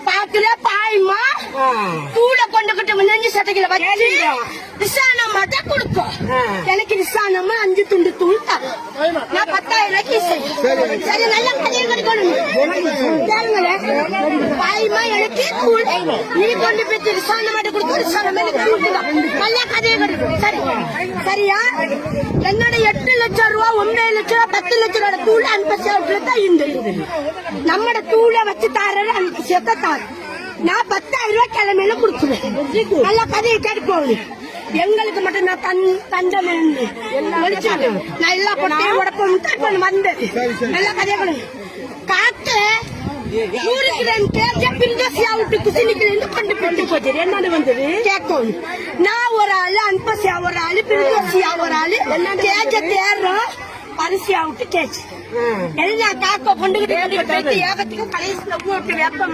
பாக்குற பாய்மா தூள கொண்டுகிட்டு நெஞ்சு சட்டைகளை வச்சு நிசானம்மா தான் கொடுக்கும். எனக்கு நிசானம்மா 5 துண்டு தூள் தரும். நான் 10,000 ரூபாய்க்கு சரி நல்ல கதையை கொடுக்கணும். பாய்மா எனக்கு தூள் நீ கொண்டு போய் நிசானம்மா கொடுக்க நிசானம்மா நல்ல கதையை கொடுக்கணும். சரி சரியா? என்னோட 8 லட்சம் ரூபா 9 லட்சம் ரூபா 10 லட்சம் ரூபா தூள் அனுப்ப தான் இந்த நம்மட தூளை வச்சு தார அனுப்ப தாரு. நான் 10,000 ரூபாய் கிழமையில கொடுத்துருவேன். நல்ல கதையை கேட்போம். எங்களுக்கு மட்டும் நான் தண்டம் நான் எல்லா பொட்டையும் உடப்போம் வந்தது. நல்ல கதையை கொடுங்க. காத்து 100 கிராம் கேஜ பிண்டோசியா விட்டு குசினிக்கிலிருந்து கொண்டு போட்டு போச்சு. என்னன்னு வந்தது கேட்கும். நான் ஒரு ஆளு அன்பசியா ஒரு ஆளு பிண்டோசியா ஒரு ஆளு கேஜ தேர்றோம் அரிசியா விட்டு கேச்சு எல்லாம் காக்க கொண்டுகிட்டு ஏகத்துக்கு கடைசியில போட்டு வேப்பம்